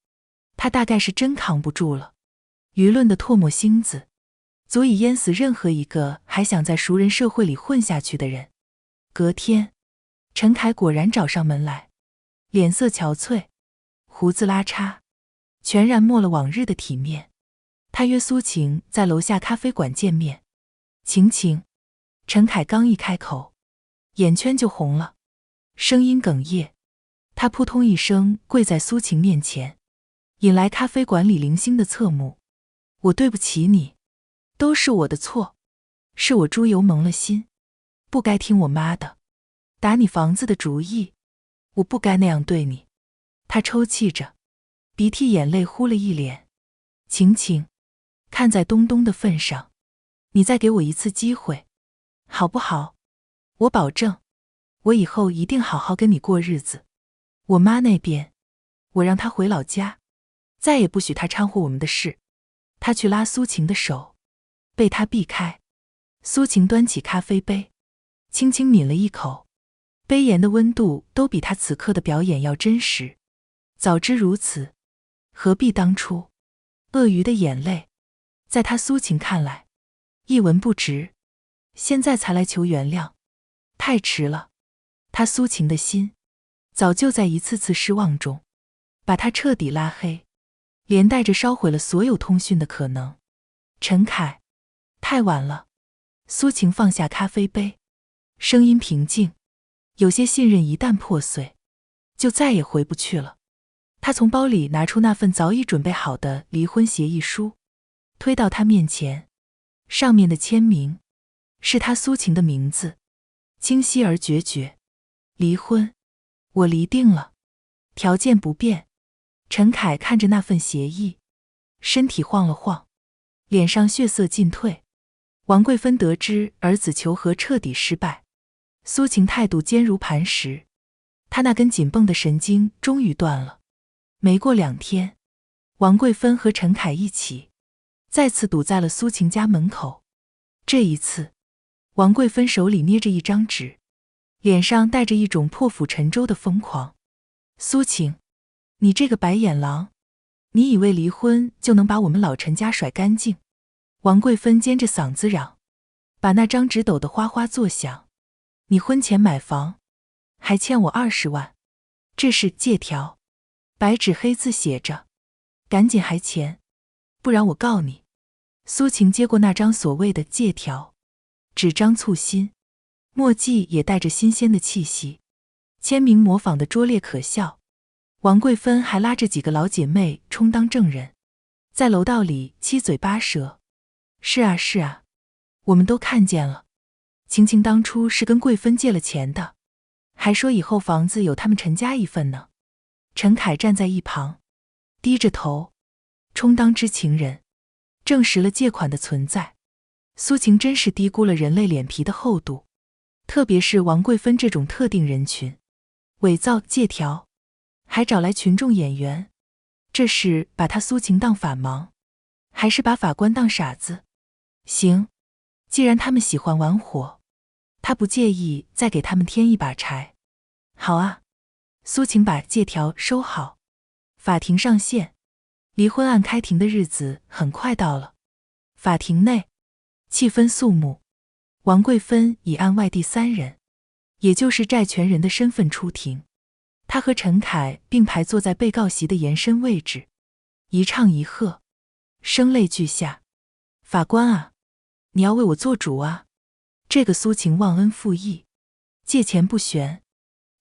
她大概是真扛不住了，舆论的唾沫星子足以淹死任何一个还想在熟人社会里混下去的人。隔天，陈凯果然找上门来，脸色憔悴，胡子拉碴，全然没了往日的体面。他约苏晴在楼下咖啡馆见面。晴，陈凯刚一开口，眼圈就红了，声音哽咽。他扑通一声跪在苏晴面前，引来咖啡馆里零星的侧目。我对不起你，都是我的错，是我猪油蒙了心，不该听我妈的，打你房子的主意，我不该那样对你。他抽泣着，鼻涕眼泪呼了一脸。晴，看在东东的份上，你再给我一次机会，好不好？我保证，我以后一定好好跟你过日子。我妈那边，我让她回老家，再也不许她掺和我们的事。他去拉苏晴的手，被她避开。苏晴端起咖啡杯，轻轻抿了一口，杯沿的温度都比她此刻的表演要真实。早知如此，何必当初？鳄鱼的眼泪，在她苏晴看来，一文不值，现在才来求原谅，太迟了。她苏晴的心，早就在一次次失望中，把她彻底拉黑，连带着烧毁了所有通讯的可能。陈凯，太晚了，苏晴放下咖啡杯，声音平静，有些信任一旦破碎，就再也回不去了。他从包里拿出那份早已准备好的离婚协议书，推到他面前，上面的签名是他苏晴的名字，清晰而决绝。离婚，我离定了，条件不变。陈凯看着那份协议，身体晃了晃，脸上血色尽退。王桂芬得知儿子求和彻底失败，苏晴态度坚如磐石，她那根紧绷的神经终于断了。没过2天，王桂芬和陈凯一起再次堵在了苏晴家门口。这一次，王桂芬手里捏着一张纸，脸上带着一种破釜沉舟的疯狂。苏晴，你这个白眼狼，你以为离婚就能把我们老陈家甩干净？王桂芬尖着嗓子嚷，把那张纸抖得哗哗作响。你婚前买房，还欠我20万，这是借条，白纸黑字写着，赶紧还钱，不然我告你。苏晴接过那张所谓的借条，纸张簇新，墨迹也带着新鲜的气息，签名模仿的拙劣可笑。王桂芬还拉着几个老姐妹充当证人，在楼道里七嘴八舌。是啊是啊，我们都看见了，晴晴当初是跟桂芬借了钱的，还说以后房子有他们陈家一份呢。陈凯站在一旁，低着头，充当知情人，证实了借款的存在。苏晴真是低估了人类脸皮的厚度，特别是王桂芬这种特定人群。伪造借条，还找来群众演员，这是把他苏晴当法盲，还是把法官当傻子？行，既然他们喜欢玩火，他不介意再给他们添一把柴。好啊。苏晴把借条收好。法庭上线，离婚案开庭的日子很快到了。法庭内气氛肃穆，王桂芬以案外第三人，也就是债权人的身份出庭。他和陈凯并排坐在被告席的延伸位置，一唱一和，声泪俱下。法官啊，你要为我做主啊！这个苏晴忘恩负义，借钱不悬，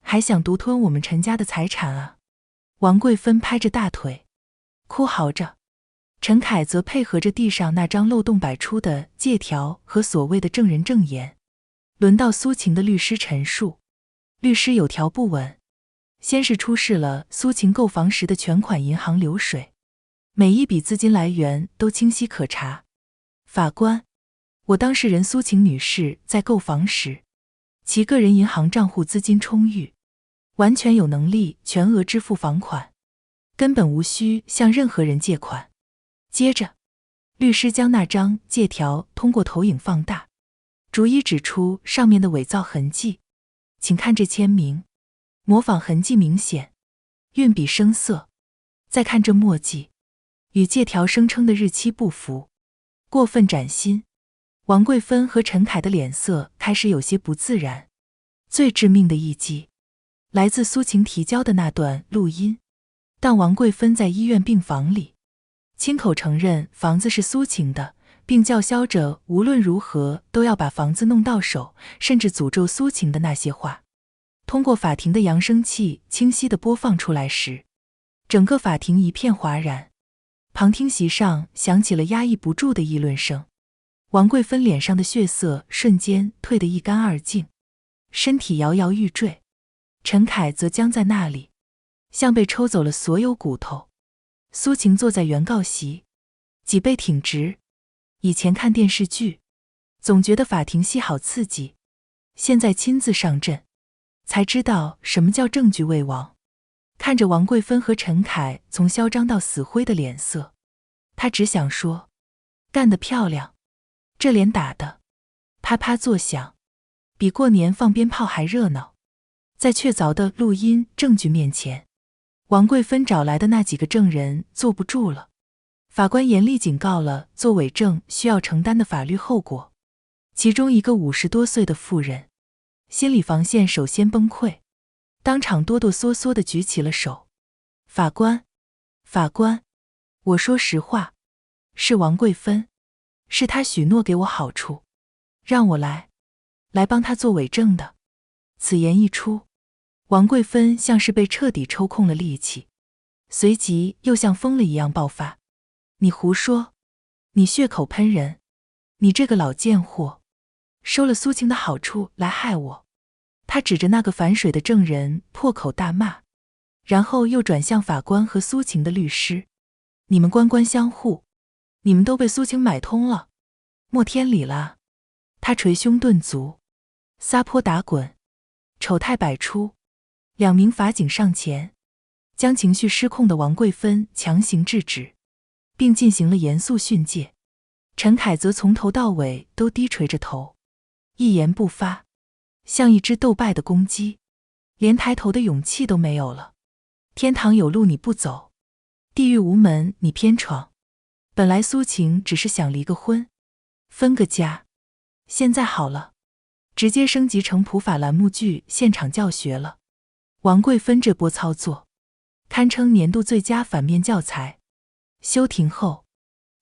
还想独吞我们陈家的财产啊！王桂芬拍着大腿，哭嚎着。陈凯则配合着地上那张漏洞百出的借条和所谓的证人证言。轮到苏晴的律师陈述，律师有条不紊，先是出示了苏晴购房时的全款银行流水，每一笔资金来源都清晰可查。法官，我当事人苏晴女士在购房时，其个人银行账户资金充裕，完全有能力全额支付房款，根本无需向任何人借款。接着，律师将那张借条通过投影放大，逐一指出上面的伪造痕迹。请看这签名，模仿痕迹明显，运笔生涩。再看这墨迹，与借条声称的日期不符，过分崭新。王桂芬和陈凯的脸色开始有些不自然。最致命的一击来自苏晴提交的那段录音。当王桂芬在医院病房里亲口承认房子是苏晴的，并叫嚣着无论如何都要把房子弄到手，甚至诅咒苏晴的那些话，通过法庭的扬声器清晰地播放出来时，整个法庭一片哗然。旁听席上响起了压抑不住的议论声。王桂芬脸上的血色瞬间退得一干二净，身体摇摇欲坠。陈凯则僵在那里，像被抽走了所有骨头。苏晴坐在原告席，脊背挺直。以前看电视剧，总觉得法庭戏好刺激，现在亲自上阵，才知道什么叫证据为王。看着王桂芬和陈凯从嚣张到死灰的脸色，他只想说，干得漂亮，这脸打的啪啪作响，比过年放鞭炮还热闹。在确凿的录音证据面前，王桂芬找来的那几个证人坐不住了。法官严厉警告了作伪证需要承担的法律后果。其中一个50多岁的妇人，心理防线首先崩溃，当场哆哆嗦嗦地举起了手。法官，法官，我说实话，是王桂芬，是她许诺给我好处，让我来帮他做伪证的。此言一出，王贵芬像是被彻底抽空了力气，随即又像疯了一样爆发。你胡说！你血口喷人！你这个老贱货，收了苏晴的好处来害我！他指着那个反水的证人破口大骂，然后又转向法官和苏晴的律师。你们官官相护，你们都被苏晴买通了，没天理了！他捶胸顿足，撒泼打滚，丑态百出。两名法警上前，将情绪失控的王贵芬强行制止，并进行了严肃训诫。陈凯则从头到尾都低垂着头，一言不发，像一只斗败的公鸡，连抬头的勇气都没有了。天堂有路你不走，地狱无门你偏闯。本来苏晴只是想离个婚，分个家，现在好了，直接升级成普法栏目剧现场教学了。王贵芬这波操作，堪称年度最佳反面教材。休庭后，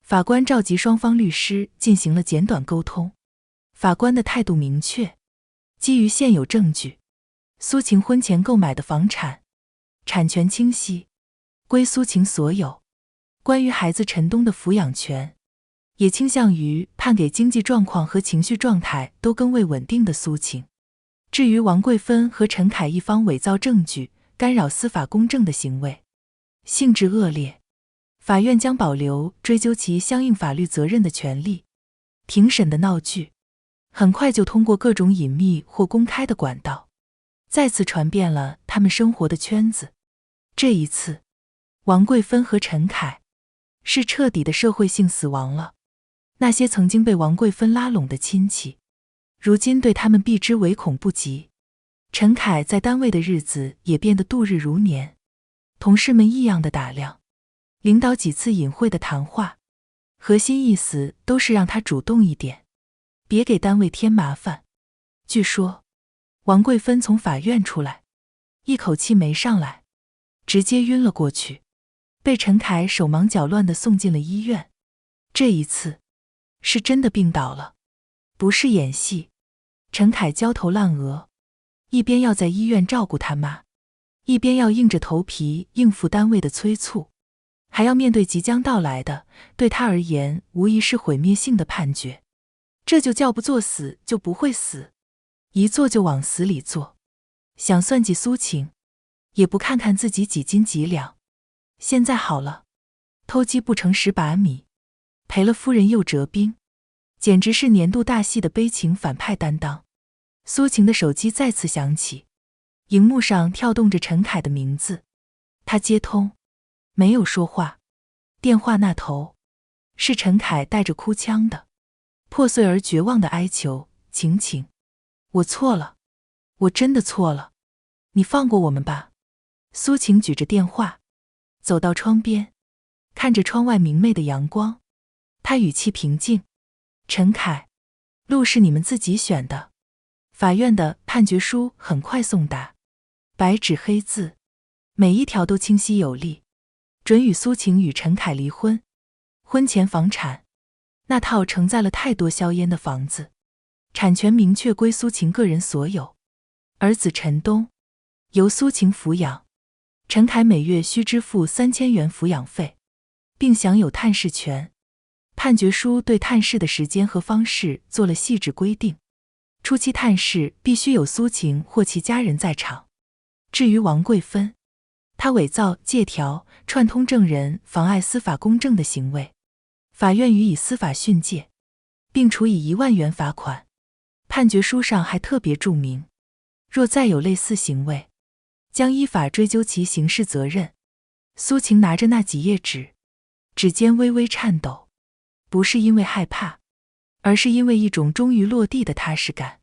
法官召集双方律师进行了简短沟通。法官的态度明确，基于现有证据，苏晴婚前购买的房产，产权清晰，归苏晴所有。关于孩子陈东的抚养权，也倾向于判给经济状况和情绪状态都更为稳定的苏晴。至于王贵芬和陈凯一方伪造证据、干扰司法公正的行为，性质恶劣，法院将保留追究其相应法律责任的权利。庭审的闹剧很快就通过各种隐秘或公开的管道，再次传遍了他们生活的圈子。这一次，王贵芬和陈凯是彻底的社会性死亡了。那些曾经被王贵芬拉拢的亲戚，如今对他们避之唯恐不及。陈凯在单位的日子也变得度日如年，同事们异样的打量，领导几次隐晦的谈话，核心意思都是让他主动一点，别给单位添麻烦。据说，王贵芬从法院出来，一口气没上来，直接晕了过去，被陈凯手忙脚乱地送进了医院。这一次，是真的病倒了，不是演戏。陈凯焦头烂额，一边要在医院照顾他妈，一边要硬着头皮应付单位的催促，还要面对即将到来的，对他而言无疑是毁灭性的判决。这就叫不作死就不会死，一做就往死里做。想算计苏晴，也不看看自己几斤几两。现在好了，偷鸡不成蚀把米，赔了夫人又折兵，简直是年度大戏的悲情反派担当。苏晴的手机再次响起，荧幕上跳动着陈凯的名字。他接通，没有说话。电话那头是陈凯带着哭腔的、破碎而绝望的哀求：晴晴，我错了，我真的错了，你放过我们吧。苏晴举着电话，走到窗边，看着窗外明媚的阳光，他语气平静：陈凯，路是你们自己选的。法院的判决书很快送达，白纸黑字，每一条都清晰有力，准许苏晴与陈凯离婚。婚前房产，那套承载了太多硝烟的房子，产权明确归苏晴个人所有。儿子陈东由苏晴抚养，陈凯每月需支付3000元抚养费，并享有探视权。判决书对探视的时间和方式做了细致规定，初期探视必须有苏晴或其家人在场。至于王贵芬，她伪造、借条、串通证人、妨碍司法公正的行为，法院予以司法训诫，并处以1万元罚款。判决书上还特别注明，若再有类似行为，将依法追究其刑事责任。苏晴拿着那几页纸，指尖微微颤抖，不是因为害怕，而是因为一种终于落地的踏实感。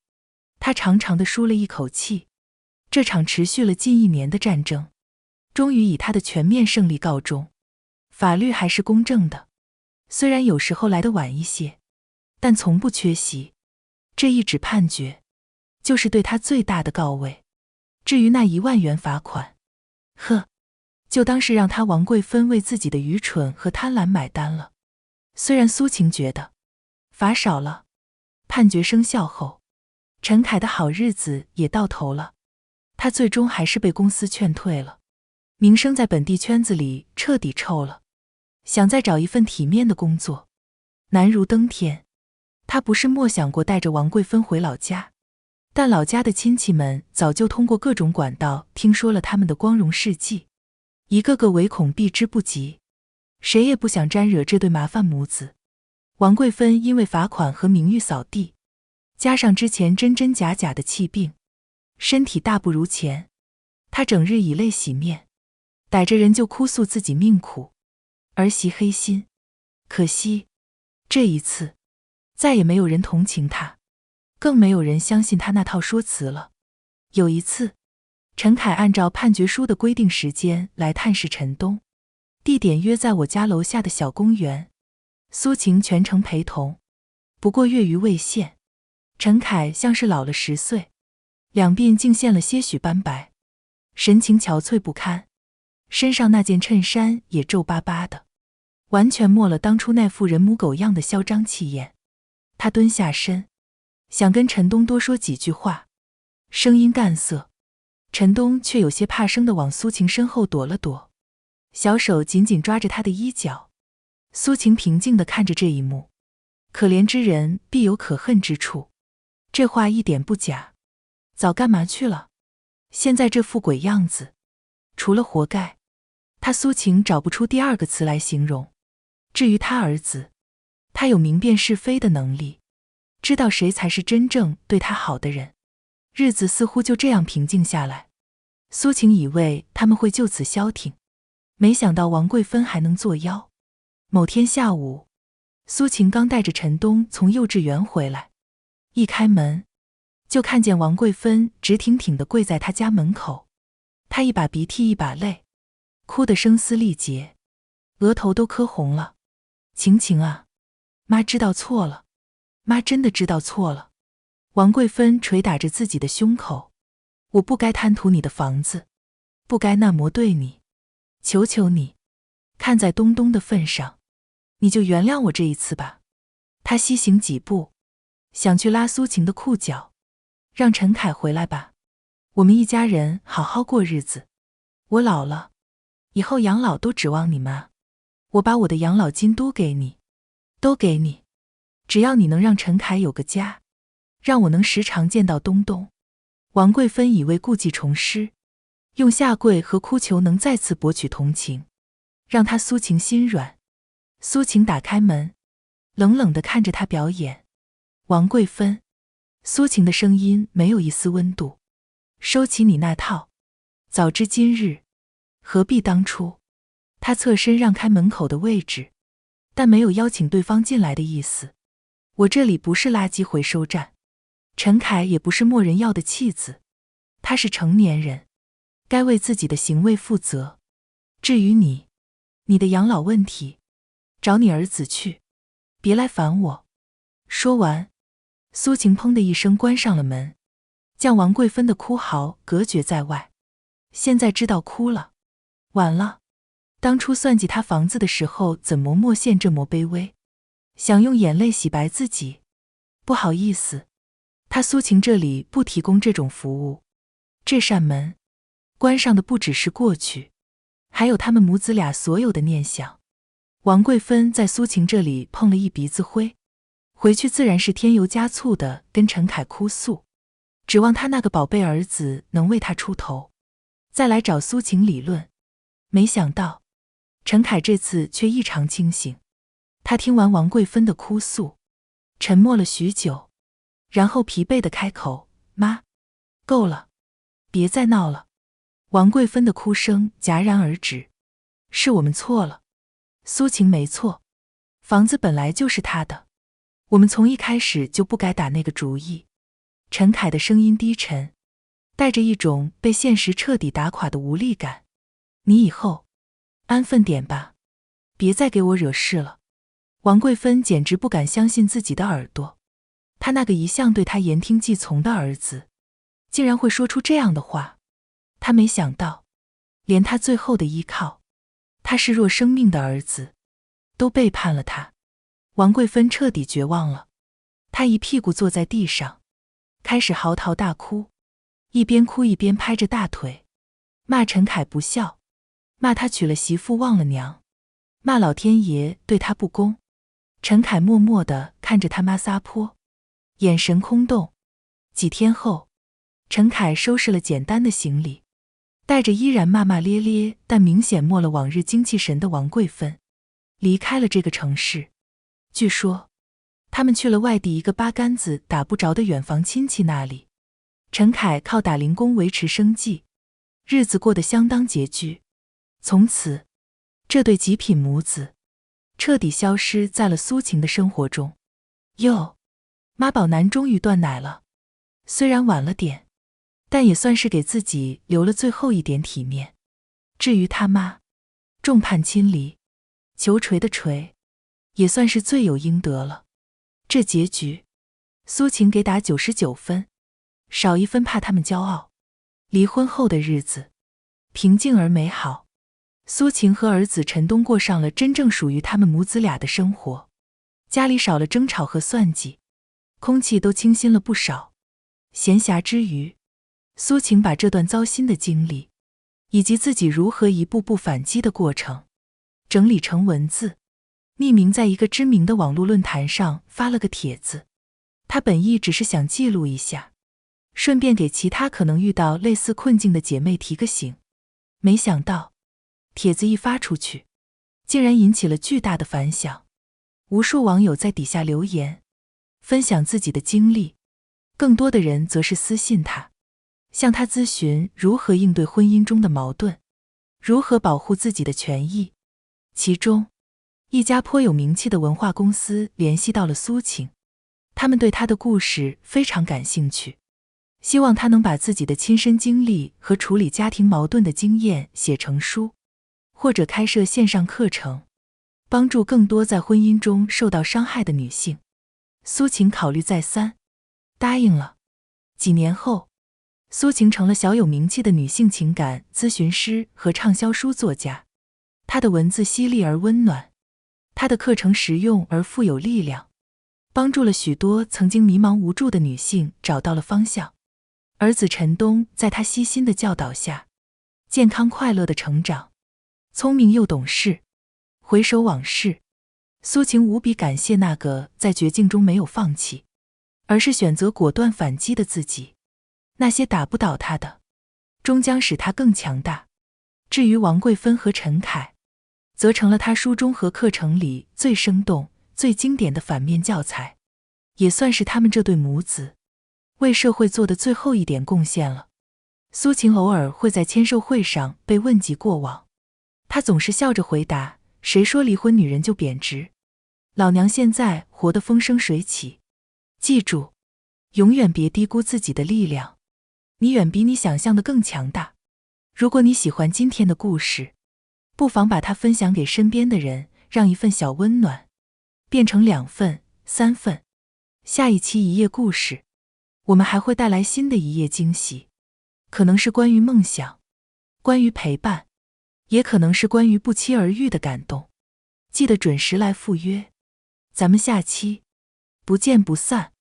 他长长地舒了一口气，这场持续了近1年的战争，终于以他的全面胜利告终。法律还是公正的，虽然有时候来得晚一些，但从不缺席。这一纸判决，就是对他最大的告慰。至于那1万元罚款，就当是让他王贵芬为自己的愚蠢和贪婪买单了。虽然苏晴觉得罚少了，判决生效后，陈凯的好日子也到头了，他最终还是被公司劝退了，名声在本地圈子里彻底臭了，想再找一份体面的工作，难如登天。他不是没想过带着王桂芬回老家，但老家的亲戚们早就通过各种管道听说了他们的光荣事迹，一个个唯恐避之不及，谁也不想沾惹这对麻烦母子。王桂芬因为罚款和名誉扫地，加上之前真真假假的气病，身体大不如前，她整日以泪洗面，逮着人就哭诉自己命苦，儿媳黑心。可惜这一次再也没有人同情她，更没有人相信她那套说辞了。有一次，陈凯按照判决书的规定时间来探视陈东，地点约在我家楼下的小公园，苏晴全程陪同。不过月余未现，陈凯像是老了10岁，两鬓竟现了些许斑白，神情憔悴不堪，身上那件衬衫也皱巴巴的，完全没了当初那副人模狗样的嚣张气焰。他蹲下身，想跟陈东多说几句话，声音干涩，陈东却有些怕生地往苏晴身后躲了躲，小手紧紧抓着他的衣角。苏晴平静地看着这一幕，可怜之人必有可恨之处，这话一点不假。早干嘛去了？现在这副鬼样子，除了活该，他苏晴找不出第二个词来形容。至于他儿子，他有明辨是非的能力，知道谁才是真正对他好的人。日子似乎就这样平静下来，苏晴以为他们会就此消停，没想到王桂芬还能作妖。某天下午，苏晴刚带着陈东从幼稚园回来，一开门就看见王桂芬直挺挺地跪在他家门口，她一把鼻涕一把泪，哭得声嘶力竭，额头都磕红了。晴晴啊，妈知道错了，妈真的知道错了。王桂芬捶打着自己的胸口，我不该贪图你的房子，不该那么对你，求求你，看在东东的份上，你就原谅我这一次吧。他西行几步，想去拉苏晴的裤脚，让陈凯回来吧，我们一家人好好过日子。我老了，以后养老都指望你妈，我把我的养老金都给你，都给你，只要你能让陈凯有个家，让我能时常见到东东。王桂芬以为故技重施，用下跪和哭求能再次博取同情，让他苏晴心软。苏晴打开门，冷冷地看着他表演。王桂芬，苏晴的声音没有一丝温度，收起你那套，早知今日，何必当初。他侧身让开门口的位置，但没有邀请对方进来的意思。我这里不是垃圾回收站，陈凯也不是没人要的弃子，他是成年人，该为自己的行为负责。至于你的养老问题，找你儿子去，别来烦我。说完，苏晴砰的一声关上了门，将王桂芬的哭嚎隔绝在外。现在知道哭了，晚了。当初算计他房子的时候，怎么莫现这么卑微，想用眼泪洗白自己。不好意思，他苏晴这里不提供这种服务。这扇门关上的不只是过去，还有他们母子俩所有的念想。王桂芬在苏晴这里碰了一鼻子灰，回去自然是添油加醋的跟陈凯哭诉，指望他那个宝贝儿子能为他出头，再来找苏晴理论。没想到陈凯这次却异常清醒，他听完王桂芬的哭诉，沉默了许久，然后疲惫地开口：妈，够了，别再闹了。王桂芬的哭声戛然而止。是我们错了，苏晴没错，房子本来就是她的，我们从一开始就不该打那个主意。陈凯的声音低沉，带着一种被现实彻底打垮的无力感。你以后安分点吧，别再给我惹事了。王桂芬简直不敢相信自己的耳朵，他那个一向对他言听计从的儿子，竟然会说出这样的话。他没想到，连他最后的依靠，他视若生命的儿子，都背叛了他。王桂芬彻底绝望了。她一屁股坐在地上，开始嚎啕大哭，一边哭一边拍着大腿，骂陈凯不孝，骂他娶了媳妇忘了娘，骂老天爷对他不公。陈凯默默地看着他妈撒泼，眼神空洞。几天后，陈凯收拾了简单的行李，带着依然骂骂咧咧但明显没了往日精气神的王桂芬，离开了这个城市。据说他们去了外地一个八竿子打不着的远房亲戚那里。陈凯靠打零工维持生计，日子过得相当拮据。从此，这对极品母子彻底消失在了苏晴的生活中。哟，妈宝男终于断奶了，虽然晚了点，但也算是给自己留了最后一点体面。至于他妈，众叛亲离，求锤的锤，也算是罪有应得了。这结局，苏晴给打99分，少一分怕他们骄傲。离婚后的日子平静而美好，苏晴和儿子陈东过上了真正属于他们母子俩的生活，家里少了争吵和算计，空气都清新了不少。闲暇之余，苏晴把这段糟心的经历，以及自己如何一步步反击的过程，整理成文字，匿名在一个知名的网络论坛上发了个帖子。他本意只是想记录一下，顺便给其他可能遇到类似困境的姐妹提个醒。没想到帖子一发出去，竟然引起了巨大的反响。无数网友在底下留言，分享自己的经历，更多的人则是私信他，向他咨询如何应对婚姻中的矛盾，如何保护自己的权益。其中，一家颇有名气的文化公司联系到了苏晴，他们对她的故事非常感兴趣，希望她能把自己的亲身经历和处理家庭矛盾的经验写成书，或者开设线上课程，帮助更多在婚姻中受到伤害的女性。苏晴考虑再三，答应了。几年后，苏晴成了小有名气的女性情感咨询师和畅销书作家。她的文字犀利而温暖，她的课程实用而富有力量，帮助了许多曾经迷茫无助的女性找到了方向。儿子陈东在她悉心的教导下，健康快乐的成长，聪明又懂事。回首往事，苏晴无比感谢那个在绝境中没有放弃，而是选择果断反击的自己。那些打不倒她的，终将使她更强大。至于王桂芬和陈凯，则成了她书中和课程里最生动、最经典的反面教材，也算是他们这对母子为社会做的最后一点贡献了。苏晴偶尔会在签售会上被问及过往，她总是笑着回答，谁说离婚女人就贬值？老娘现在活得风生水起。记住，永远别低估自己的力量，你远比你想象的更强大。如果你喜欢今天的故事，不妨把它分享给身边的人，让一份小温暖变成2份、3份。下一期一页故事，我们还会带来新的一页惊喜，可能是关于梦想，关于陪伴，也可能是关于不期而遇的感动。记得准时来赴约，咱们下期不见不散。